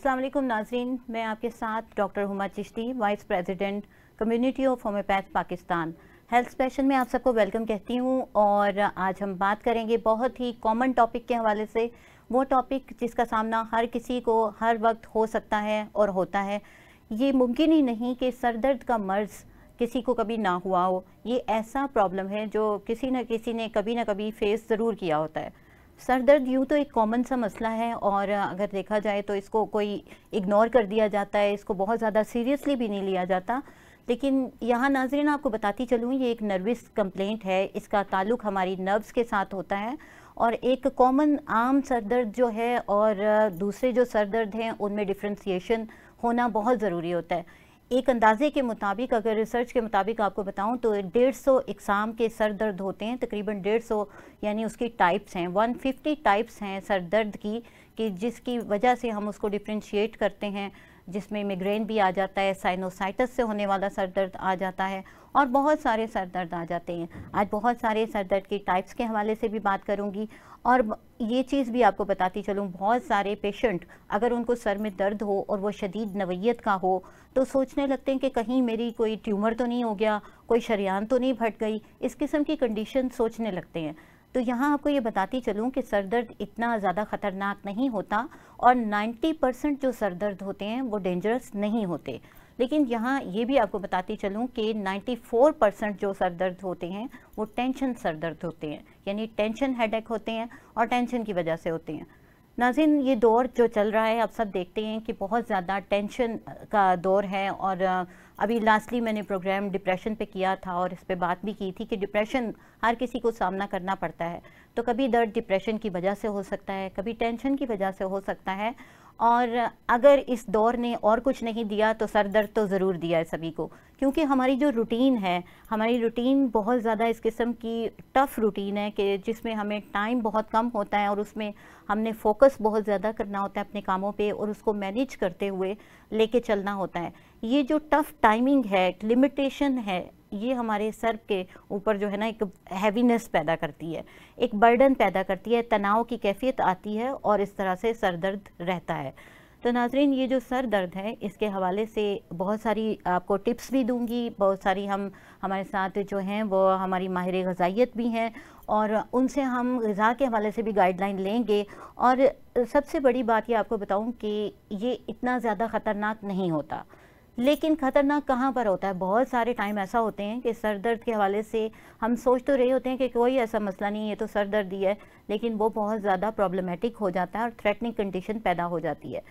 अस्सलाम वालेकुम नाज़रीन, मैं आपके साथ doctor Huma Chishti, vice president community of homeopath Pakistan. Health special में आप सबको वेलकम कहती हूँ। और आज हम बात करेंगे बहुत ही कॉमन टॉपिक के हवाले से, वो टॉपिक जिसका सामना हर किसी को हर वक्त हो सकता है और होता है। ये मुमकिन ही नहीं कि सर दर्द का मर्ज़ किसी को कभी ना हुआ हो। ये ऐसा प्रॉब्लम है जो किसी न किसी ने कभी ना कभी फेस ज़रूर किया होता है। सर दर्द यूँ तो एक कॉमन सा मसला है और अगर देखा जाए तो इसको कोई इग्नोर कर दिया जाता है, इसको बहुत ज़्यादा सीरियसली भी नहीं लिया जाता। लेकिन यहाँ नाज़रीन आपको बताती चलूँ, ये एक नर्वस कंप्लेंट है, इसका ताल्लुक़ हमारी नर्व्स के साथ होता है। और एक कॉमन आम सर दर्द जो है और दूसरे जो सर दर्द हैं उनमें डिफ्रेंशिएशन होना बहुत ज़रूरी होता है। एक अंदाजे के मुताबिक, अगर रिसर्च के मुताबिक आपको बताऊं तो 150 इकसाम के सर दर्द होते हैं, तकरीबन 150 यानी उसकी टाइप्स हैं, 150 टाइप्स हैं सर दर्द की, कि जिसकी वजह से हम उसको डिफ्रेंशिएट करते हैं, जिसमें मिग्रेन भी आ जाता है, साइनोसाइटिस से होने वाला सर दर्द आ जाता है और बहुत सारे सर दर्द आ जाते हैं। आज बहुत सारे सर दर्द की टाइप्स के हवाले से भी बात करूंगी। और ये चीज़ भी आपको बताती चलूँ, बहुत सारे पेशेंट अगर उनको सर में दर्द हो और वो शदीद नवैयत का हो तो सोचने लगते हैं कि कहीं मेरी कोई ट्यूमर तो नहीं हो गया, कोई शरीयान तो नहीं फट गई, इस किस्म की कंडीशन सोचने लगते हैं। तो यहाँ आपको ये बताती चलूँ कि सर दर्द इतना ज़्यादा ख़तरनाक नहीं होता और 90% जो सर दर्द होते हैं वो डेंजरस नहीं होते। लेकिन यहाँ ये भी आपको बताती चलूँ कि 94% जो सर दर्द होते हैं वो टेंशन सर दर्द होते हैं, यानी टेंशन हेडेक होते हैं और टेंशन की वजह से होते हैं। नाज़रीन, ये दौर जो चल रहा है, आप सब देखते हैं कि बहुत ज़्यादा टेंशन का दौर है। और अभी लास्टली मैंने प्रोग्राम डिप्रेशन पे किया था और इस पे बात भी की थी कि डिप्रेशन हर किसी को सामना करना पड़ता है। तो कभी दर्द डिप्रेशन की वजह से हो सकता है, कभी टेंशन की वजह से हो सकता है। और अगर इस दौर ने और कुछ नहीं दिया तो सर दर्द तो ज़रूर दिया है सभी को, क्योंकि हमारी जो रूटीन है, हमारी रूटीन बहुत ज़्यादा इस किस्म की टफ़ रूटीन है कि जिसमें हमें टाइम बहुत कम होता है और उसमें हमने फोकस बहुत ज़्यादा करना होता है अपने कामों पे और उसको मैनेज करते हुए लेके चलना होता है। ये जो टफ़ टाइमिंग है, लिमिटेशन है, ये हमारे सर के ऊपर जो है ना एक हैवीनेस पैदा करती है, एक बर्डन पैदा करती है, तनाव की कैफियत आती है और इस तरह से सर दर्द रहता है। तो नाज़रीन, ये जो सर दर्द है इसके हवाले से बहुत सारी आपको टिप्स भी दूंगी, बहुत सारी हमारे साथ जो हैं वो हमारी माहिर ग़िज़ाइयत भी हैं और उनसे हम ग़िज़ा के हवाले से भी गाइडलाइन लेंगे। और सबसे बड़ी बात ये आपको बताऊं कि ये इतना ज़्यादा ख़तरनाक नहीं होता। लेकिन ख़तरनाक कहाँ पर होता है? बहुत सारे टाइम ऐसा होते हैं कि सर दर्द के हवाले से हम सोच तो रहे होते हैं कि कोई ऐसा मसला नहीं है, ये तो सर दर्द ही है, लेकिन वो बहुत ज़्यादा प्रॉब्लमेटिक हो जाता है और थ्रेटनिंग कंडीशन पैदा हो जाती है।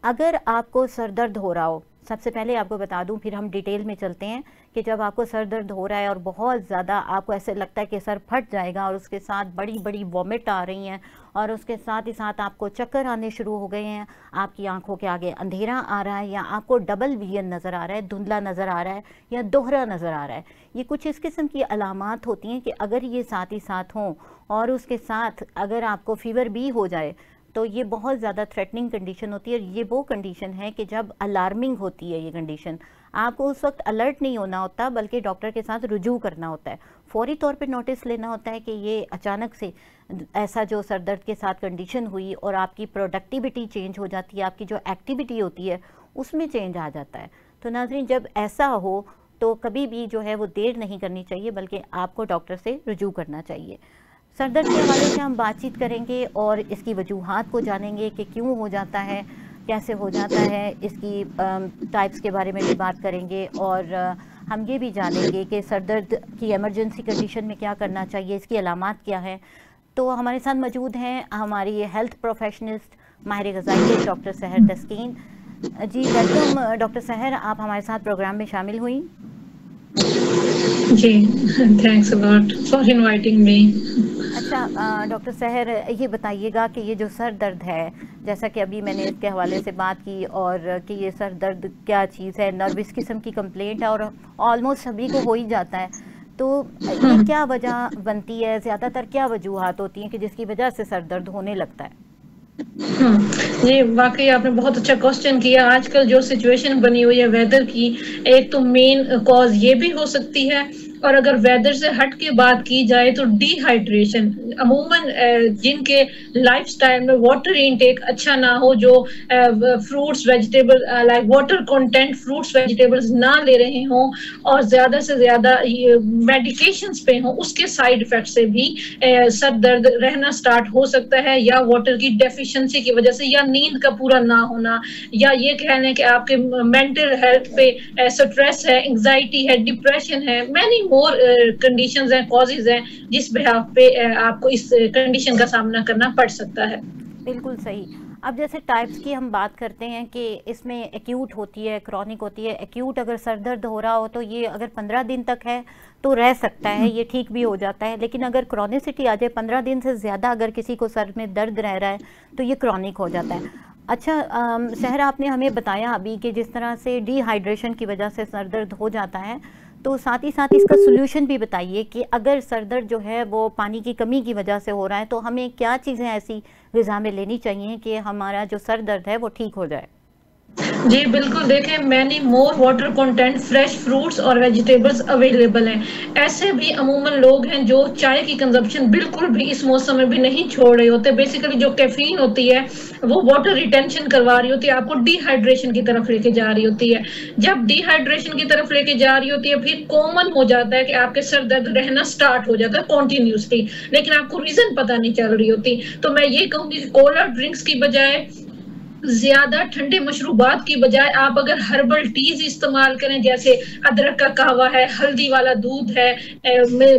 अगर आपको सर दर्द हो रहा हो, सबसे पहले आपको बता दूं, फिर हम डिटेल में चलते हैं कि जब आपको सर दर्द हो रहा है और बहुत ज़्यादा आपको ऐसे लगता है कि सर फट जाएगा और उसके साथ बड़ी बड़ी वॉमिट आ रही हैं और उसके साथ ही साथ आपको चक्कर आने शुरू हो गए हैं, आपकी आंखों के आगे अंधेरा आ रहा है या आपको डबल विजन नज़र आ रहा है, धुंधला नज़र आ रहा है या दोहरा नज़र आ रहा है, ये कुछ इस किस्म की अलामात होती हैं कि अगर ये साथ ही साथ हों और उसके साथ अगर आपको फीवर भी हो जाए तो ये बहुत ज़्यादा थ्रेटनिंग कंडीशन होती है। और ये वो कंडीशन है कि जब अलार्मिंग होती है ये कंडीशन, आपको उस वक्त अलर्ट नहीं होना होता बल्कि डॉक्टर के साथ रुजू करना होता है, फौरी तौर पे नोटिस लेना होता है कि ये अचानक से ऐसा जो सर दर्द के साथ कंडीशन हुई और आपकी प्रोडक्टिविटी चेंज हो जाती है, आपकी जो एक्टिविटी होती है उसमें चेंज आ जाता है। तो नाज़रीन, जब ऐसा हो तो कभी भी जो है वो देर नहीं करनी चाहिए बल्कि आपको डॉक्टर से रुजू करना चाहिए। सर दर्द के हवाले से हम बातचीत करेंगे और इसकी वजूहात को जानेंगे कि क्यों हो जाता है, कैसे हो जाता है, इसकी टाइप्स के बारे में भी बात करेंगे और हम ये भी जानेंगे कि सर दर्द की एमरजेंसी कंडीशन में क्या करना चाहिए, इसकी अलामात क्या है। तो हमारे साथ मौजूद हैं हमारी हेल्थ प्रोफेशनलिस्ट माहिर ग़िज़ाइयत डॉक्टर सहर तस्कीन जी। वेलकम डॉक्टर सहर, आप हमारे साथ प्रोग्राम में शामिल हुई। जी, thanks a lot for inviting me. अच्छा डॉक्टर सहर, ये बताइएगा कि ये जो सर दर्द है, जैसा कि अभी मैंने इसके हवाले से बात की और कि ये सर दर्द क्या चीज़ है, नर्वस किस्म की कंप्लेंट है और ऑलमोस्ट सभी को हो ही जाता है, तो ये क्या वजह बनती है, ज़्यादातर क्या वजूहात होती हैं कि जिसकी वजह से सर दर्द होने लगता है? जी, वाकई आपने बहुत अच्छा क्वेश्चन किया। आजकल जो सिचुएशन बनी हुई है वेदर की, एक तो मेन कॉज ये भी हो सकती है और अगर वेदर से हट के बात की जाए तो डिहाइड्रेशन अमूमन जिनके लाइफस्टाइल में वाटर इनटेक अच्छा ना हो, जो fruits vegetable like water content fruits vegetables ना ले रहे हों और ज्यादा से ज्यादा मेडिकेशंस पे हों, उसके साइड इफेक्ट से भी सर दर्द रहना स्टार्ट हो सकता है, या वाटर की डेफिशिएंसी की वजह से, या नींद का पूरा ना होना, या ये कह लें कि आपके मेंटल हेल्थ पे स्ट्रेस है, एंजाइटी है, डिप्रेशन है, मैनी मोर कंडीशंस हैं, कॉजेज हैं जिस बिहाफ पे आपको इस कंडीशन का सामना करना पड़ सकता है। बिल्कुल सही। अब जैसे टाइप्स की हम बात करते हैं कि इसमें एक्यूट होती है, क्रॉनिक होती है। एक्यूट अगर सर दर्द हो रहा हो तो ये अगर 15 दिन तक है तो रह सकता है, ये ठीक भी हो जाता है। लेकिन अगर क्रॉनिसिटी आ जाए, 15 दिन से ज़्यादा अगर किसी को सर में दर्द रह रहा है तो ये क्रॉनिक हो जाता है। अच्छा सहरा, आपने हमें बताया अभी कि जिस तरह से डिहाइड्रेशन की वजह से सर दर्द हो जाता है, तो साथ ही साथ इसका सोल्यूशन भी बताइए कि अगर सर दर्द जो है वो पानी की कमी की वजह से हो रहा है तो हमें क्या चीज़ें ऐसी ग़िज़ा में लेनी चाहिए कि हमारा जो सर दर्द है वो ठीक हो जाए। जी बिल्कुल, देखें many more water content fresh fruits और वेजिटेबल्स अवेलेबल हैं। ऐसे भी अमूमन लोग हैं जो चाय की कंजप्शन बिल्कुल भी इस मौसम में भी नहीं छोड़ रहे होते। बेसिकली जो कैफीन होती है वो वाटर रिटेंशन करवा रही होती है, आपको डिहाइड्रेशन की तरफ लेके जा रही होती है। जब डिहाइड्रेशन की तरफ लेके जा रही होती है फिर कॉमन हो जाता है कि आपके सर दर्द रहना स्टार्ट हो जाता है कॉन्टिन्यूसली, लेकिन आपको रीजन पता नहीं चल रही होती। तो मैं ये कहूंगी कि कोला ड्रिंक्स की बजाय, ज्यादा ठंडे मशरूबात की बजाय आप अगर हर्बल टीज इस्तेमाल करें, जैसे अदरक का कहवा है, हल्दी वाला दूध है,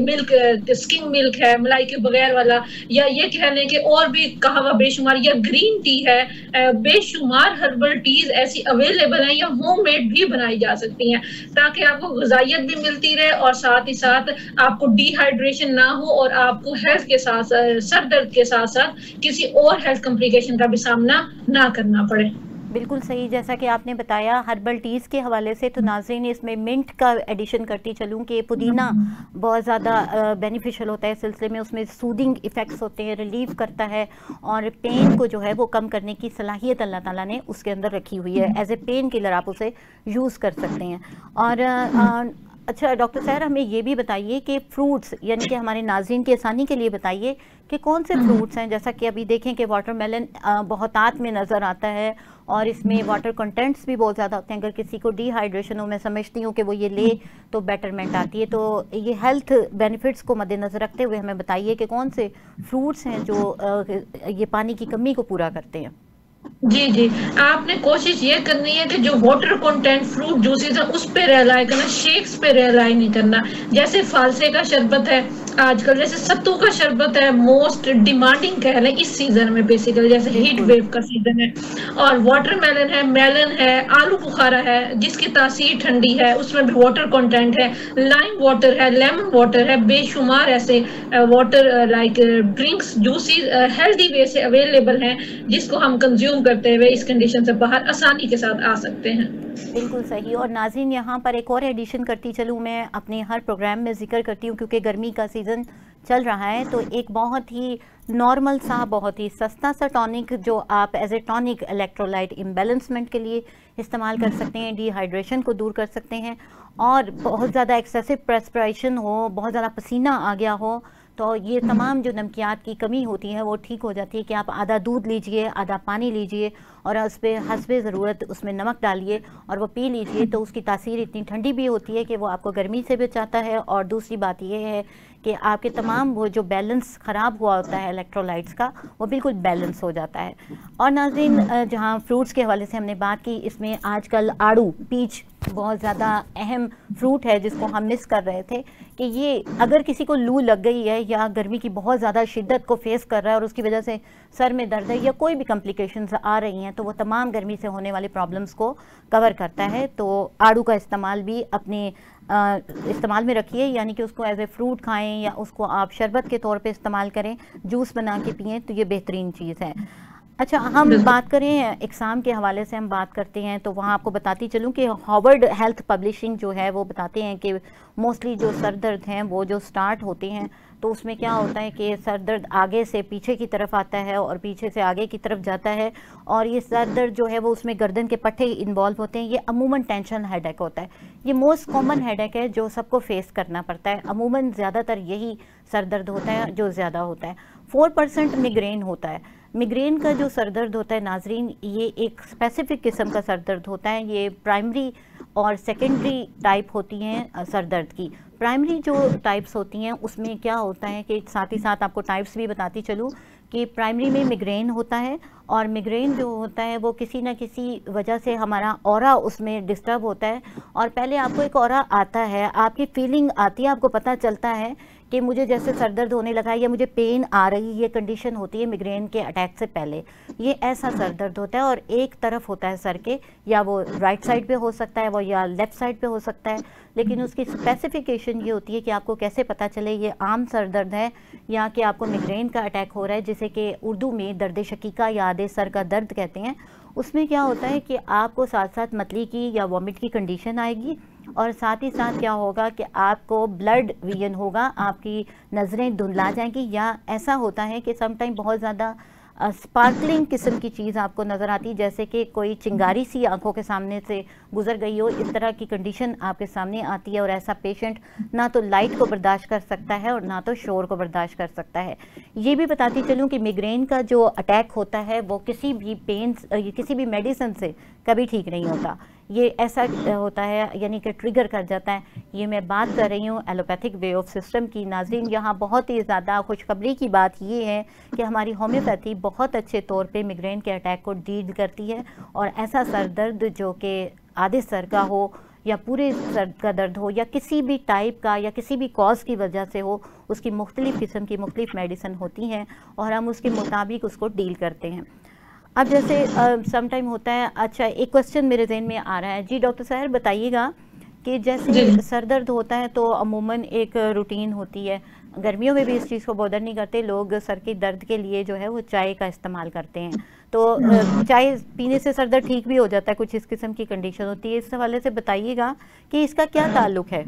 मिल्क स्किम मिल्क है मलाई के बगैर वाला, या ये कह लें कि और भी कहवा बेशुमार, या ग्रीन टी है, बेशुमार हर्बल टीज ऐसी अवेलेबल हैं या होममेड भी बनाई जा सकती हैं, ताकि आपको ग़िज़ाइयत भी मिलती रहे और साथ ही साथ आपको डिहाइड्रेशन ना हो और आपको हेल्थ के साथ सर दर्द के साथ साथ किसी और हेल्थ कॉम्प्लिकेशन का भी सामना ना करना पड़े। बिल्कुल सही। जैसा कि आपने बताया हर्बल टीज़ के हवाले से, तो नाज़रीन इसमें मिंट का एडिशन करती चलूँ कि पुदीना बहुत ज़्यादा बेनिफिशियल होता है इस सिलसिले में। उसमें सूदिंग इफ़ेक्ट्स होते हैं, रिलीव करता है और पेन को जो है वो कम करने की सलाहियत अल्लाह ताला ने उसके अंदर रखी हुई है। एज ए पेन किलर आप उसे यूज़ कर सकते हैं। और अच्छा डॉक्टर सहर, हमें ये भी बताइए कि फ्रूट्स, यानी कि हमारे नाज़रीन की आसानी के लिए बताइए कि कौन से फ्रूट्स हैं। जैसा कि अभी देखें कि वाटरमेलन बहुतात में नज़र आता है और इसमें वाटर कंटेंट्स भी बहुत ज़्यादा होते हैं। अगर किसी को डिहाइड्रेशन हो, मैं समझती हूँ कि वो ये ले तो बेटरमेंट आती है। तो ये हेल्थ बेनिफिट्स को मद्देनज़र रखते हुए हमें बताइए कि कौन से फ्रूट्स हैं जो ये पानी की कमी को पूरा करते हैं। जी जी, आपने कोशिश ये करनी है कि जो वाटर कंटेंट फ्रूट जूसेस है उस पे रिलाई करना, शेक्स पे रिलाई नहीं करना। जैसे फालसे का शरबत है आजकल, जैसे सत्तू का शरबत है, मोस्ट डिमांडिंग कह लें इस सीजन में, बेसिकली जैसे हीट वेव का सीजन है। और वाटरमेलन है, मेलन है, आलू बुखारा है जिसकी तासीर ठंडी है, उसमें भी वाटर कंटेंट है, लाइम वाटर है, लेमन वाटर है, बेशुमार ऐसे water like drinks juices healthy way से अवेलेबल हैं जिसको हम कंज्यूम करते हुए इस कंडीशन से बाहर आसानी के साथ आ सकते हैं। बिल्कुल सही। और नाज़रीन यहाँ पर एक और एडिशन करती चलूँ, मैं अपने हर प्रोग्राम में जिक्र करती हूँ क्योंकि गर्मी का सीज़न चल रहा है, तो एक बहुत ही नॉर्मल सा, बहुत ही सस्ता सा टॉनिक जो आप as a tonic electrolyte imbalancement के लिए इस्तेमाल कर सकते हैं, डिहाइड्रेशन को दूर कर सकते हैं। और बहुत ज़्यादा एक्सेसिव प्रेस्पिरेशन हो, बहुत ज़्यादा पसीना आ गया हो, तो ये तमाम जो नमकियात की कमी होती है वो ठीक हो जाती है कि आप आधा दूध लीजिए, आधा पानी लीजिए और उस पर हस्बे ज़रूरत उसमें नमक डालिए और वो पी लीजिए। तो उसकी तासीर इतनी ठंडी भी होती है कि वो आपको गर्मी से बचाता है। और दूसरी बात ये है कि आपके तमाम वो जो बैलेंस ख़राब हुआ होता है इलेक्ट्रोलाइट्स का, वो बिल्कुल बैलेंस हो जाता है। और नाज़रीन जहाँ फ्रूट्स के हवाले से हमने बात की, इसमें आजकल आड़ू, पीच बहुत ज़्यादा अहम फ्रूट है जिसको हम मिस कर रहे थे कि ये अगर किसी को लू लग गई है या गर्मी की बहुत ज़्यादा शिद्दत को फेस कर रहा है और उसकी वजह से सर में दर्द है या कोई भी कॉम्प्लिकेशंस आ रही हैं, तो वो तमाम गर्मी से होने वाली प्रॉब्लम्स को कवर करता है। तो आड़ू का इस्तेमाल भी अपने इस्तेमाल में रखिए, यानी कि उसको एज ए फ्रूट खाएं या उसको आप शरबत के तौर पे इस्तेमाल करें, जूस बना के पिएं, तो ये बेहतरीन चीज़ है। अच्छा, हम बात करें एग्ज़ाम के हवाले से हम बात करते हैं, तो वहाँ आपको बताती चलूँ कि हार्वर्ड हेल्थ पब्लिशिंग जो है वो बताते हैं कि मोस्टली जो सर दर्द हैं वो जो स्टार्ट होते हैं तो उसमें क्या होता है कि सर दर्द आगे से पीछे की तरफ आता है और पीछे से आगे की तरफ जाता है, और ये सर दर्द जो है वो उसमें गर्दन के पट्टे इन्वॉल्व होते हैं। ये अमूमन टेंशन हेडेक होता है। ये मोस्ट कॉमन हेडेक है जो सबको फेस करना पड़ता है। अमूमन ज़्यादातर यही सर दर्द होता है जो ज़्यादा होता है। 4% मिग्रेन होता है। मिग्रेन का जो सर दर्द होता है नाजरीन, ये एक स्पेसिफिक किस्म का सर दर्द होता है। ये प्राइमरी और सेकेंडरी टाइप होती हैं सर दर्द की। प्राइमरी जो टाइप्स होती हैं उसमें क्या होता है कि साथ ही साथ आपको टाइप्स भी बताती चलूँ कि प्राइमरी में मिग्रेन होता है, और मिग्रेन जो होता है वो किसी न किसी वजह से हमारा ऑरा उसमें डिस्टर्ब होता है, और पहले आपको एक ऑरा आता है, आपकी फीलिंग आती है, आपको पता चलता है कि मुझे जैसे सर दर्द होने लगा है या मुझे पेन आ रही है। ये कंडीशन होती है मिग्रेन के अटैक से पहले। ये ऐसा सर दर्द होता है, और एक तरफ होता है सर के, या वो राइट साइड पे हो सकता है वो, या लेफ़्ट साइड पे हो सकता है। लेकिन उसकी स्पेसिफिकेशन ये होती है कि आपको कैसे पता चले ये आम सर दर्द है या कि आपको मिग्रेन का अटैक हो रहा है, जिसे कि उर्दू में दर्द शकीका या आधे सर का दर्द कहते हैं। उसमें क्या होता है कि आपको साथ साथ मतली की या वॉमिट की कंडीशन आएगी, और साथ ही साथ क्या होगा कि आपको ब्लड विजन होगा, आपकी नज़रें धुंधला जाएंगी, या ऐसा होता है कि समटाइम बहुत ज़्यादा स्पार्कलिंग किस्म की चीज़ आपको नज़र आती है, जैसे कि कोई चिंगारी सी आंखों के सामने से गुजर गई हो। इस तरह की कंडीशन आपके सामने आती है, और ऐसा पेशेंट ना तो लाइट को बर्दाश्त कर सकता है और ना तो शोर को बर्दाश्त कर सकता है। ये भी बताती चलूँ कि मिग्रेन का जो अटैक होता है वो किसी भी पेन, किसी भी मेडिसिन से कभी ठीक नहीं होता। ये ऐसा होता है, यानी कि ट्रिगर कर जाता है। ये मैं बात कर रही हूँ एलोपैथिक वे ऑफ सिस्टम की। नाज़रीन, यहाँ बहुत ही ज़्यादा खुशखबरी की बात ये है कि हमारी होम्योपैथी बहुत अच्छे तौर पे मिग्रेन के अटैक को डील करती है, और ऐसा सर दर्द जो कि आधे सर का हो या पूरे सर का दर्द हो या किसी भी टाइप का या किसी भी कॉज की वजह से हो, उसकी मुख्तलिफ़ किस्म की मुख्तलिफ़ मेडिसिन होती हैं, और हम उसके मुताबिक उसको डील करते हैं। अब जैसे सम टाइम होता है, अच्छा एक क्वेश्चन मेरे जहन में आ रहा है जी, डॉक्टर साहब बताइएगा कि जैसे सर दर्द होता है तो अमूमन एक रूटीन होती है। गर्मियों में भी इस चीज़ को बॉदर नहीं करते लोग, सर के दर्द के लिए जो है वो चाय का इस्तेमाल करते हैं। तो चाय पीने से सर दर्द ठीक भी हो जाता है, कुछ इस किस्म की कंडीशन होती है। इस हवाले से बताइएगा कि इसका क्या ताल्लुक है।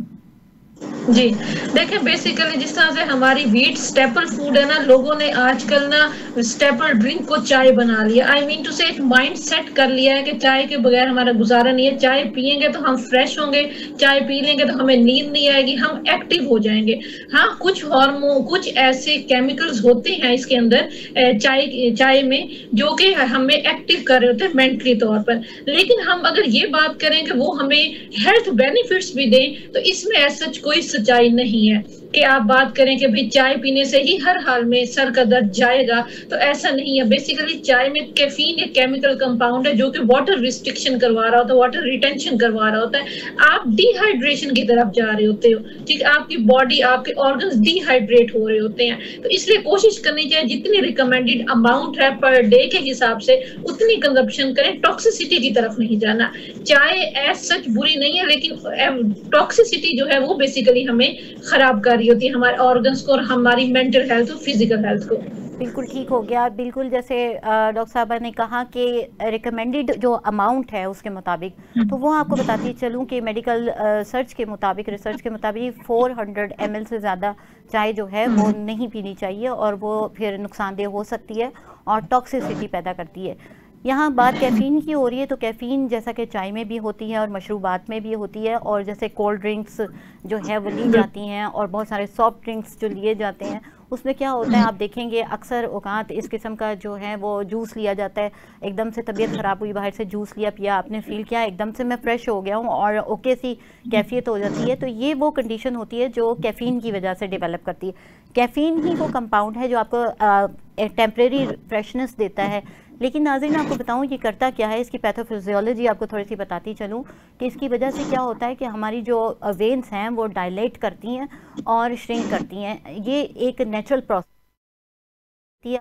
जी देखिए, बेसिकली जिस तरह से हमारी व्हीट स्टेपल फूड है ना, लोगों ने आजकल ना स्टेपल ड्रिंक को चाय बना लिया। आई मीन टू से एक माइंड सेट कर लिया है कि चाय के बगैर हमारा गुजारा नहीं है। चाय पियेंगे तो हम फ्रेश होंगे, चाय पी लेंगे तो हमें नींद नहीं आएगी, हम एक्टिव हो जाएंगे। हाँ, कुछ हार्मोन, कुछ ऐसे केमिकल्स होते हैं इसके अंदर चाय में जो कि हमें एक्टिव कर रहे होते हैं मेंटली तौर पर। लेकिन हम अगर ये बात करें कि वो हमें हेल्थ बेनिफिट्स भी दें, तो इसमें ऐसा कोई सच्चाई नहीं है कि आप बात करें कि भाई चाय पीने से ही हर हाल में सर का दर्द जाएगा, तो ऐसा नहीं है। बेसिकली चाय में कैफीन एक केमिकल कंपाउंड है जो कि वाटर रिस्ट्रिक्शन करवा रहा होता है, वाटर रिटेंशन करवा रहा होता है। आप डिहाइड्रेशन की तरफ जा रहे होते हो, ठीक है, आपकी बॉडी, आपके ऑर्गन्स डिहाइड्रेट हो रहे होते हैं। तो इसलिए कोशिश करनी चाहिए जितनी रिकमेंडेड अमाउंट है पर डे के हिसाब से उतनी कंजप्शन करें, टॉक्सिसिटी की तरफ नहीं जाना। चाय एज सच बुरी नहीं है, लेकिन टॉक्सिसिटी जो है वो बेसिकली हमें खराब कर होती है हमारे ऑर्गन्स को और हमारी मेंटल हेल्थ और फिजिकल हेल्थ को। बिल्कुल ठीक हो गया। बिल्कुल जैसे डॉक्टर साहबा ने कहा कि रिकमेंडेड जो अमाउंट है उसके मुताबिक, तो वो आपको बताती चलूँ कि मेडिकल सर्च के मुताबिक, रिसर्च के मुताबिक 400 ml से ज़्यादा चाय जो है वो नहीं पीनी चाहिए, और वो फिर नुकसानदेह हो सकती है और टॉक्सिसिटी पैदा करती है। यहाँ बात कैफ़ीन की हो रही है, तो कैफ़ीन जैसा कि चाय में भी होती है और मशरूबात में भी होती है, और जैसे कोल्ड ड्रिंक्स जो है वो ली जाती हैं और बहुत सारे सॉफ्ट ड्रिंक्स जो लिए जाते हैं, उसमें क्या होता है आप देखेंगे अक्सर औकात इस किस्म का जो है वो जूस लिया जाता है। एकदम से तबीयत ख़राब हुई, बाहर से जूस लिया, पिया, आपने फील किया एकदम से मैं फ़्रेश हो गया हूँ और ओके सी कैफियत हो जाती है। तो ये वो कंडीशन होती है जो कैफ़ीन की वजह से डेवलप करती है। कैफ़ीन ही वो कंपाउंड है जो आपको टेम्परेरी फ्रेशनेस देता है। लेकिन नाज़रीन आपको बताऊं ये करता क्या है, इसकी पैथोफिजियोलॉजी आपको थोड़ी सी बताती चलूं कि इसकी वजह से क्या होता है कि हमारी जो वेन्स हैं वो डायलेट करती हैं और श्रिंक करती हैं। ये एक नेचुरल प्रोसेस है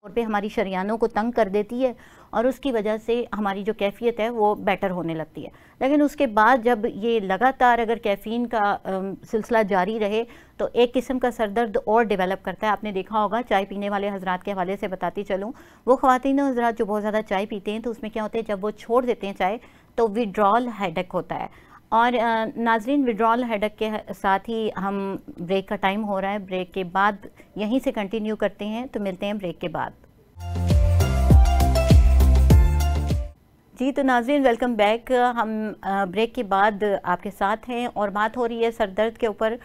और पे हमारी शरियानों को तंग कर देती है और उसकी वजह से हमारी जो कैफियत है वो बेटर होने लगती है। लेकिन उसके बाद जब ये लगातार अगर कैफ़ीन का सिलसिला जारी रहे तो एक किस्म का सरदर्द और डेवलप करता है। आपने देखा होगा, चाय पीने वाले हजरात के हवाले से बताती चलूँ, वो ख़वातीन हजरात जो बहुत ज़्यादा चाय पीते हैं तो उसमें क्या होता है, जब वो छोड़ देते हैं चाय तो विड्रॉल हेडेक होता है। और नाजरीन, विड्रॉल हेडेक के साथ ही हम ब्रेक का टाइम हो रहा है, ब्रेक के बाद यहीं से कंटिन्यू करते हैं, तो मिलते हैं ब्रेक के बाद। जी तो नाज़रीन, वेलकम बैक। हम ब्रेक के बाद आपके साथ हैं और बात हो रही है सर दर्द के ऊपर।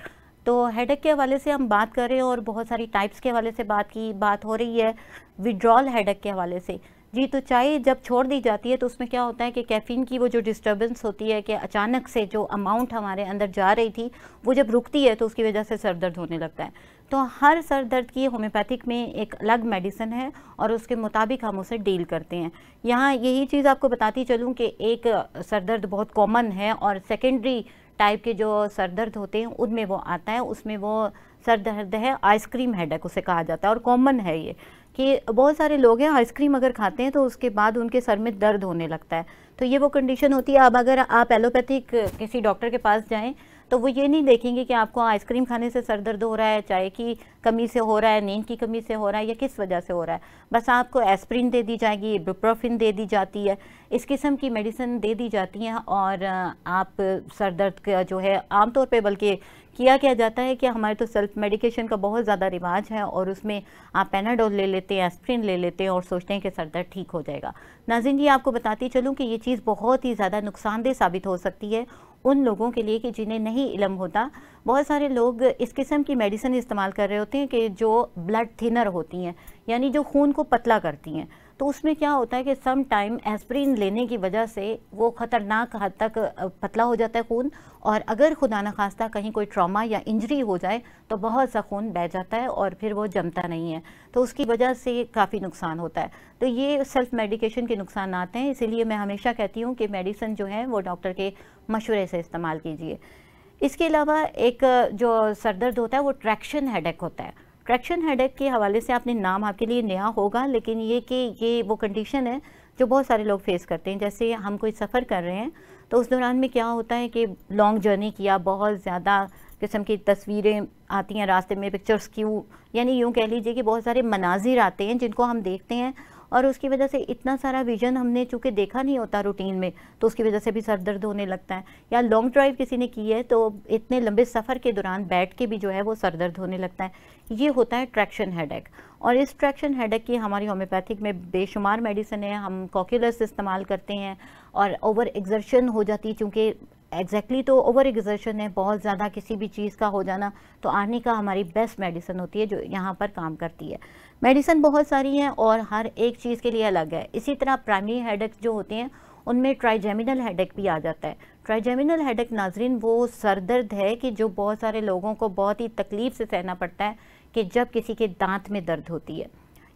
तो हेडेक के हवाले से हम बात कर रहे हैं और बहुत सारी टाइप्स के हवाले से बात हो रही है विड्रॉल हेडेक के हवाले से। जी तो चाय जब छोड़ दी जाती है तो उसमें क्या होता है कि कैफ़ीन की वो जो डिस्टर्बेंस होती है कि अचानक से जो अमाउंट हमारे अंदर जा रही थी वो जब रुकती है तो उसकी वजह से सर दर्द होने लगता है। तो हर सर दर्द की होम्योपैथिक में एक अलग मेडिसिन है और उसके मुताबिक हम उसे डील करते हैं। यहाँ यही चीज़ आपको बताती चलूँ कि एक सर दर्द बहुत कॉमन है और सेकेंडरी टाइप के जो सर दर्द होते हैं उनमें वो आता है, उसमें वो सर दर्द है आइसक्रीम हेडेक उसे कहा जाता है। और कॉमन है ये कि बहुत सारे लोग हैं आइसक्रीम अगर खाते हैं तो उसके बाद उनके सर में दर्द होने लगता है। तो ये वो कंडीशन होती है। अब अगर आप एलोपैथिक किसी डॉक्टर के पास जाएं तो वो ये नहीं देखेंगे कि आपको आइसक्रीम खाने से सर दर्द हो रहा है, चाय की कमी से हो रहा है, नींद की कमी से हो रहा है या किस वजह से हो रहा है। बस आपको एस्प्रिन दे दी जाएगी, इबुप्रोफेन दे दी जाती है, इस किस्म की मेडिसिन दे दी जाती हैं और आप सर दर्द का जो है आमतौर पे बल्कि किया क्या जाता है कि हमारे तो सेल्फ मेडिकेशन का बहुत ज़्यादा रिवाज है और उसमें आप पैनाडोल ले लेते हैं, एस्प्रिन ले लेते हैं और सोचते हैं कि सर दर्द ठीक हो जाएगा। नाज़रीन, ये आपको बताती चलूँ कि ये चीज़ बहुत ही ज़्यादा नुकसानदेह साबित हो सकती है उन लोगों के लिए कि जिन्हें नहीं इल्म होता। बहुत सारे लोग इस किस्म की मेडिसिन इस्तेमाल कर रहे होते हैं कि जो ब्लड थिनर होती हैं, यानी जो खून को पतला करती हैं। तो उसमें क्या होता है कि सम टाइम एस्प्रिन लेने की वजह से वो ख़तरनाक हद तक पतला हो जाता है खून, और अगर खुदा न खास्ता कहीं कोई ट्रॉमा या इंजरी हो जाए तो बहुत सा खून बह जाता है और फिर वो जमता नहीं है, तो उसकी वजह से काफ़ी नुकसान होता है। तो ये सेल्फ मेडिकेशन के नुकसान आते हैं, इसीलिए मैं हमेशा कहती हूँ कि मेडिसिन जो है वो डॉक्टर के मशवरे से इस्तेमाल कीजिए। इसके अलावा एक जो सरदर्द होता है वो ट्रैक्शन हेडेक होता है। ट्रैक्शन हेडेक के हवाले से आपने नाम आपके लिए नया होगा, लेकिन ये कि ये वो कंडीशन है जो बहुत सारे लोग फेस करते हैं। जैसे हम कोई सफ़र कर रहे हैं तो उस दौरान में क्या होता है कि लॉन्ग जर्नी किया, बहुत ज़्यादा किस्म की तस्वीरें आती हैं रास्ते में, पिक्चर्स क्यों, यानी यूँ कह लीजिए कि बहुत सारे मनाजिर आते हैं जिनको हम देखते हैं और उसकी वजह से इतना सारा विजन हमने चूँकि देखा नहीं होता रूटीन में, तो उसकी वजह से भी सर दर्द होने लगता है। या लॉन्ग ड्राइव किसी ने की है तो इतने लंबे सफ़र के दौरान बैठ के भी जो है वो सर दर्द होने लगता है। ये होता है ट्रैक्शन हेडेक। और इस ट्रैक्शन हेडेक की हमारी होम्योपैथिक में बेशुमार मेडिसिन है। हम कॉक्यूलस इस्तेमाल करते हैं और ओवर एग्जर्शन हो जाती है, चूँकि एग्जैक्टली तो ओवर एग्जर्शन है, बहुत ज़्यादा किसी भी चीज़ का हो जाना, तो आर्निका हमारी बेस्ट मेडिसिन होती है जो यहाँ पर काम करती है। मेडिसिन बहुत सारी हैं और हर एक चीज़ के लिए अलग है। इसी तरह प्राइमरी हेडेक जो होते हैं उनमें ट्राइजेमिनल हेडेक भी आ जाता है। ट्राइजेमिनल हेडेक नाजरीन वो सर दर्द है कि जो बहुत सारे लोगों को बहुत ही तकलीफ़ से सहना पड़ता है कि जब किसी के दांत में दर्द होती है।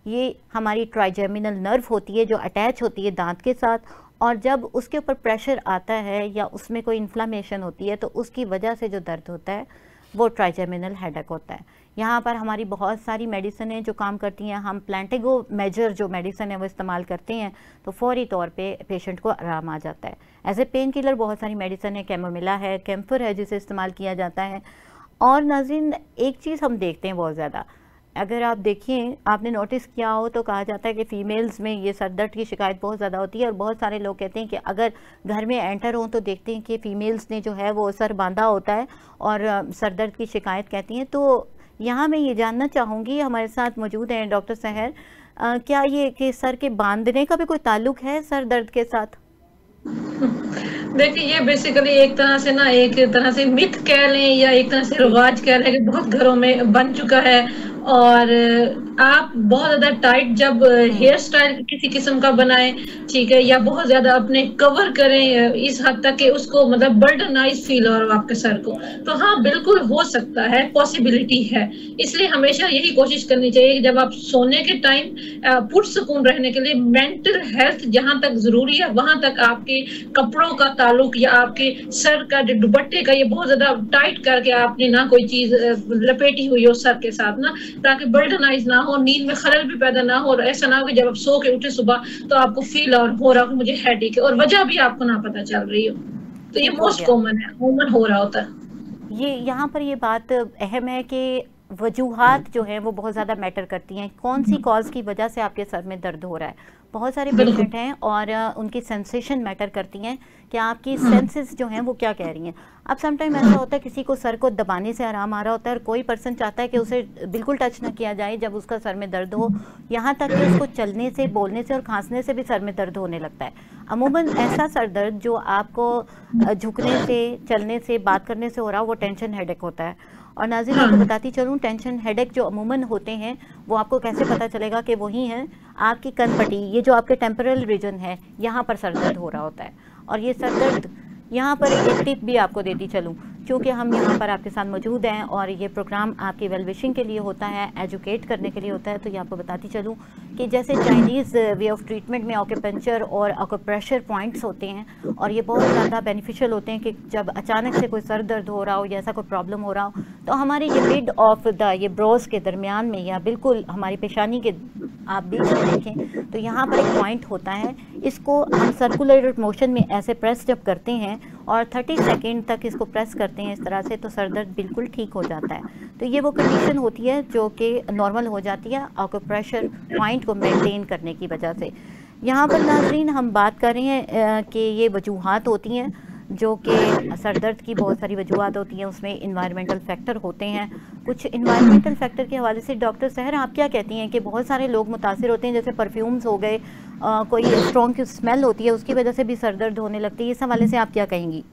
ये हमारी ट्राइजेमिनल नर्व होती है जो अटैच होती है दांत के साथ, और जब उसके ऊपर प्रेशर आता है या उसमें कोई इन्फ्लामेशन होती है तो उसकी वजह से जो दर्द होता है वो ट्राइजेमिनल हेडेक होता है। यहाँ पर हमारी बहुत सारी मेडिसिन हैं जो काम करती हैं। हम प्लांटेगो मेजर जो मेडिसिन है वो इस्तेमाल करते हैं तो फौरी तौर पे पेशेंट को आराम आ जाता है। एज ए पेन किलर बहुत सारी मेडिसिन है, कैमोमिला है, कैम्फर है जिसे इस्तेमाल किया जाता है। और नाज़रीन, एक चीज़ हम देखते हैं बहुत ज़्यादा, अगर आप देखिए, आपने नोटिस किया हो तो कहा जाता है कि फ़ीमेल्स में ये सर दर्द की शिकायत बहुत ज़्यादा होती है और बहुत सारे लोग कहते हैं कि अगर घर में एंटर हों तो देखते हैं कि फ़ीमेल्स ने जो है वो सर बांधा होता है और सर दर्द की शिकायत कहती हैं। तो यहाँ मैं ये जानना चाहूँगी, हमारे साथ मौजूद हैं डॉक्टर सहर, क्या ये कि सर के बांधने का भी कोई ताल्लुक है सर दर्द के साथ? देखिए, ये बेसिकली एक तरह से मिथ कह लें या एक तरह से रिवाज कह लें कि बहुत घरों में बन चुका है। और आप बहुत ज़्यादा टाइट जब हेयर स्टाइल किसी किस्म का बनाएं, ठीक है, या बहुत ज़्यादा अपने कवर करें इस हद तक कि उसको मतलब बर्डनाइज फील हो आपके सर को, तो हाँ बिल्कुल हो सकता है, पॉसिबिलिटी है। इसलिए हमेशा यही कोशिश करनी चाहिए कि जब आप सोने के टाइम पुरसुकून रहने के लिए मेंटल हेल्थ जहाँ तक ज़रूरी है वहाँ तक आपके कपड़ों का ताल्लुक या आपके सर का जो दुपट्टे का ये बहुत ज़्यादा टाइट करके आपने ना कोई चीज़ लपेटी हुई हो सर के साथ ना, ताकि बर्डनाइज ना हो, नींद में खलल भी पैदा ना हो और ऐसा ना हो कि जब आप सो के उठे सुबह तो आपको फील और हो रहा हो कि मुझे हेडेक है और वजह भी आपको ना पता चल रही हो। तो ये मोस्ट कॉमन है, कॉमन हो रहा होता है। ये यहाँ पर ये बात अहम है कि वजूहात जो हैं वो बहुत ज़्यादा मैटर करती हैं। कौन सी कॉज की वजह से आपके सर में दर्द हो रहा है। बहुत सारे पेशेंट हैं और उनकी सेंसेशन मैटर करती हैं कि आपकी सेंसेस जो हैं वो क्या कह रही हैं। अब समटाइम ऐसा होता है किसी को सर को दबाने से आराम आ रहा होता है और कोई पर्सन चाहता है कि उसे बिल्कुल टच ना किया जाए जब उसका सर में दर्द हो, यहाँ तक कि उसको चलने से, बोलने से और खांसने से भी सर में दर्द होने लगता है। अमूमन ऐसा सर दर्द जो आपको झुकने से, चलने से, बात करने से हो रहा हो वो टेंशन हेडेक होता है। और नाज़रीन आपको बताती चलूँ, टेंशन हेडेक जो अमूमन होते हैं वो आपको कैसे पता चलेगा कि वही हैं, आपकी कनपट्टी, ये जो आपके टेम्पोरल रीजन है, यहाँ पर सर दर्द हो रहा होता है। और ये सर दर्द, यहाँ पर एक टिप भी आपको देती चलूँ, क्योंकि हम यहाँ पर आपके साथ मौजूद हैं और ये प्रोग्राम आपकी वेल विशिंग के लिए होता है, एजुकेट करने के लिए होता है। तो ये आपको बताती चलूँ कि जैसे चाइनीज़ वे ऑफ ट्रीटमेंट में ऑक्यूपेंचर और ऑक्यूप्रेशर पॉइंट्स होते हैं और ये बहुत ज़्यादा बेनिफिशियल होते हैं कि जब अचानक से कोई सर दर्द हो रहा हो या ऐसा कोई प्रॉब्लम हो रहा हो तो हमारे ये मिड ऑफ द ये ब्रोज के दरमियान में या बिल्कुल हमारी पेशानी के आप बीच में देखें तो यहाँ पर एक पॉइंट होता है, इसको हम सर्कुलर मोशन में ऐसे प्रेस जब करते हैं और 30 सेकेंड तक इसको प्रेस करते हैं इस तरह से, तो सर दर्द बिल्कुल ठीक हो जाता है। तो ये वो कंडीशन होती है जो कि नॉर्मल हो जाती है ऑक्यूप्रेशर पॉइंट को मेंटेन करने की वजह से। यहाँ पर नाज़रीन हम बात कर रहे हैं कि ये वजूहात होती हैं जो कि सर दर्द की बहुत सारी वजूहात होती हैं, उसमें इन्वायरमेंटल फैक्टर होते हैं। कुछ इन्वायरमेंटल फैक्टर के हवाले से डॉक्टर सहर आप क्या कहती हैं कि बहुत सारे लोग मुतासिर होते हैं, जैसे परफ्यूम्स हो गए, कोई स्ट्रॉन्ग की स्मेल होती है उसकी वजह से भी सर दर्द होने लगती है, इस हवाले से आप क्या कहेंगी?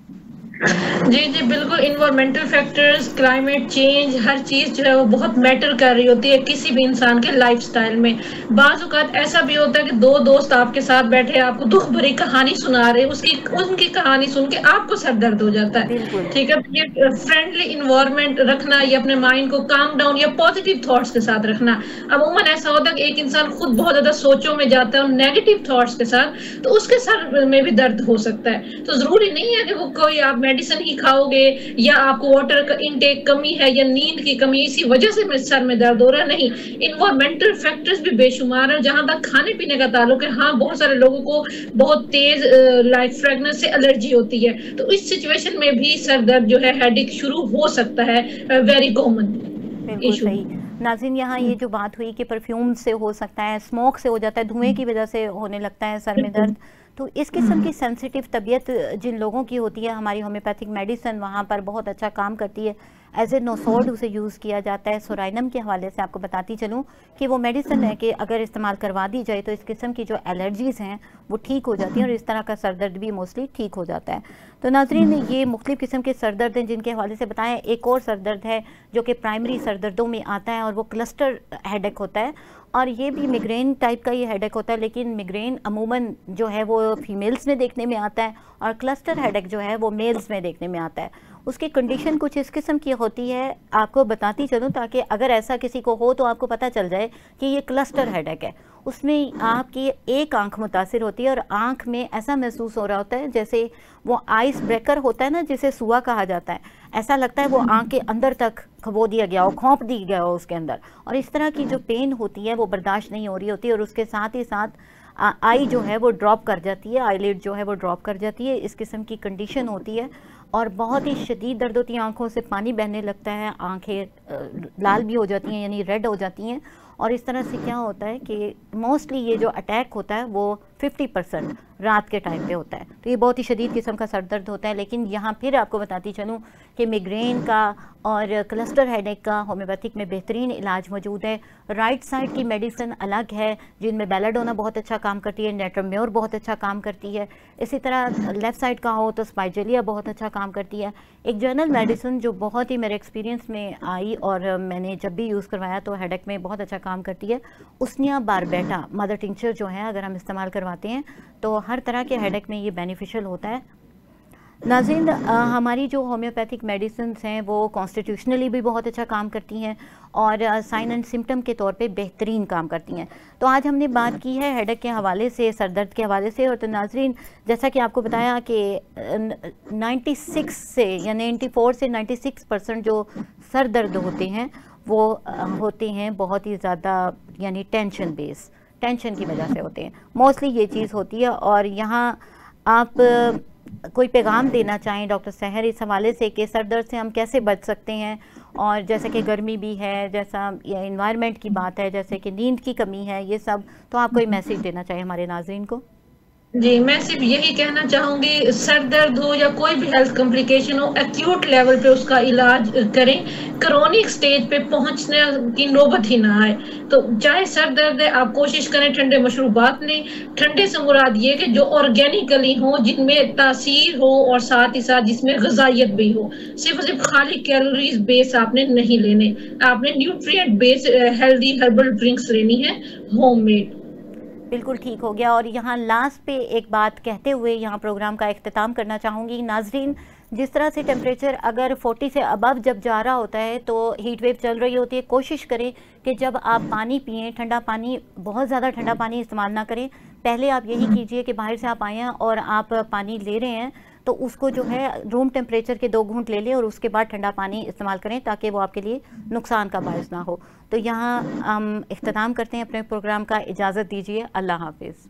जी बिल्कुल, इन्वायरमेंटल फैक्टर्स, क्लाइमेट चेंज, हर चीज जो है वो बहुत मैटर कर रही होती है किसी भी इंसान के लाइफस्टाइल में। बाज़ औक़ात ऐसा भी होता है कि दो दोस्त आपके साथ बैठे आपको दुख भरी कहानी सुना रहे, उनकी कहानी सुन के आपको सर दर्द हो जाता है। ठीक है, ये फ्रेंडली इन्वायरमेंट रखना या अपने माइंड को काम डाउन या पॉजिटिव थॉट्स के साथ रखना। अमूमन ऐसा होता है कि एक इंसान खुद बहुत ज्यादा सोचों में जाता है और नेगेटिव थॉट्स के साथ, तो उसके सर में भी दर्द हो सकता है। तो जरूरी नहीं है कि वो कोई आप मेडिसिन ही खाओगे या आपको वाटर का इनटेक कमी है या नींद की कमी इसी वजह से मेरे सर में दर्द हो रहा है, नहीं। इन्वायरमेंटल फैक्टर्स भी बेशुमार है। जहां तक खाने पीने का ताल्लुक है, हाँ बहुत सारे लोगों को बहुत तेज लाइक फ्रेगनेंस से एलर्जी होती है, तो इस सिचुएशन में भी सर दर्द जो है हेडेक शुरू हो सकता है, वेरी कॉमन इशू। नाज़रीन यहाँ ये जो बात हुई कि परफ्यूम से हो सकता है, स्मोक से हो जाता है, धुएं की वजह से होने लगता है सर में दर्द, तो इस किस्म की सेंसिटिव तबीयत जिन लोगों की होती है, हमारी होम्योपैथिक मेडिसिन वहाँ पर बहुत अच्छा काम करती है। एज ए नोसोड उसे यूज़ किया जाता है। सोराइनम के हवाले से आपको बताती चलूँ कि वो मेडिसिन है कि अगर इस्तेमाल करवा दी जाए तो इस किस्म की जो एलर्जीज़ हैं वो ठीक हो जाती हैं और इस तरह का सर दर्द भी मोस्टली ठीक हो जाता है। तो नाज़रीन ये मुख्तलिफ़ किस्म के सर दर्द हैं जिनके हवाले से बताएं। एक और सर दर्द है जो कि प्राइमरी सर दर्दों में आता है और वो क्लस्टर हेडेक होता है, और ये भी मिग्रेन टाइप का ये हेडेक होता है, लेकिन मिग्रेन अमूमन जो है वो फीमेल्स में देखने में आता है और क्लस्टर हेडेक जो है वो मेल्स में देखने में आता है। उसकी कंडीशन कुछ इस किस्म की होती है, आपको बताती चलूँ ताकि अगर ऐसा किसी को हो तो आपको पता चल जाए कि ये क्लस्टर हेडेक है। उसमें आपकी एक आंख मुतासिर होती है और आंख में ऐसा महसूस हो रहा होता है जैसे वो आइस ब्रेकर होता है ना, जिसे सुआ कहा जाता है, ऐसा लगता है वो आंख के अंदर तक खबो दिया गया हो, खौंप दी गया हो उसके अंदर, और इस तरह की जो पेन होती है वो बर्दाश्त नहीं हो रही होती है और उसके साथ ही साथ आई जो है वो ड्रॉप कर जाती है, आईलिड जो है वो ड्रॉप कर जाती है। इस किस्म की कंडीशन होती है और बहुत ही शदीद दर्द होती है, आंखों से पानी बहने लगता है, आंखें लाल भी हो जाती हैं यानी रेड हो जाती हैं। और इस तरह से क्या होता है कि मोस्टली ये जो अटैक होता है वो 50% रात के टाइम पे होता है, तो ये बहुत ही शदीद किस्म का सर दर्द होता है। लेकिन यहाँ फिर आपको बताती चलूँ कि मिग्रेन का और क्लस्टर हेडेक का होम्योपैथिक में बेहतरीन इलाज मौजूद है। राइट साइड की मेडिसिन अलग है जिनमें बेलाडोना बहुत अच्छा काम करती है, नेट्रोम्योर बहुत अच्छा काम करती है, इसी तरह लेफ़्ट साइड का हो तो स्पाइजेलिया बहुत अच्छा काम करती है। एक जनरल मेडिसिन जो बहुत ही मेरे एक्सपीरियंस में आई और मैंने जब भी यूज़ करवाया तो हेडेक में बहुत अच्छा काम करती है, उसनिया बारबेटा मदर टिंचर जो है अगर हम इस्तेमाल करवाते हैं तो हर तरह के हेडेक में ये बेनिफिशियल होता है। नाज़रीन हमारी जो होम्योपैथिक मेडिसिन हैं वो कॉन्स्टिट्यूशनली भी बहुत अच्छा काम करती हैं और साइन एंड सिम्टम के तौर पे बेहतरीन काम करती हैं। तो आज हमने बात की है हेडेक के हवाले से, सर दर्द के हवाले से। और तो नाज़रीन जैसा कि आपको बताया कि 96 से या 94 से 96% जो सर दर्द होते हैं वो होते हैं बहुत ही ज़्यादा यानी टेंशन बेस, टेंशन की वजह से होते हैं, मोस्टली ये चीज़ होती है। और यहाँ आप कोई पैगाम देना चाहें डॉक्टर सहर इस हवाले से कि सर दर्द से हम कैसे बच सकते हैं और जैसे कि गर्मी भी है, जैसा ये इन्वायरमेंट की बात है, जैसे कि नींद की कमी है, ये सब, तो आप कोई मैसेज देना चाहिए हमारे नाजरीन को? जी, मैं सिर्फ यही कहना चाहूंगी, सर दर्द हो या कोई भी हेल्थ कॉम्प्लिकेशन हो, एक्यूट लेवल पे उसका इलाज करें, क्रोनिक स्टेज पे पहुंचने की नौबत ही ना आए। तो चाहे सर दर्द है, आप कोशिश करें ठंडे मशरूबात लें। ठंडे से मुराद ये कि जो ऑर्गेनिकली हो, जिनमें तासीर हो और साथ ही साथ जिसमें ग़िज़ाइयत भी हो। सिर्फ खाली कैलोरीज बेस आपने नहीं लेने, आपने nutrient base healthy herbal drinks लेनी है, होममेड। बिल्कुल ठीक हो गया। और यहाँ लास्ट पे एक बात कहते हुए यहाँ प्रोग्राम का इख्तिताम करना चाहूँगी। नाजरीन, जिस तरह से टेम्परेचर अगर 40 से अबव जब जा रहा होता है तो हीट वेव चल रही होती है, कोशिश करें कि जब आप पानी पिएं, ठंडा पानी, बहुत ज़्यादा ठंडा पानी इस्तेमाल ना करें। पहले आप यही कीजिए कि बाहर से आप आए हैं और आप पानी ले रहे हैं तो उसको जो है रूम टेम्परेचर के 2 घूंट ले लें और उसके बाद ठंडा पानी इस्तेमाल करें, ताकि वो आपके लिए नुकसान का बायस ना हो। तो यहाँ हम इख्तिताम करते हैं अपने प्रोग्राम का। इजाज़त दीजिए, अल्लाह हाफिज़।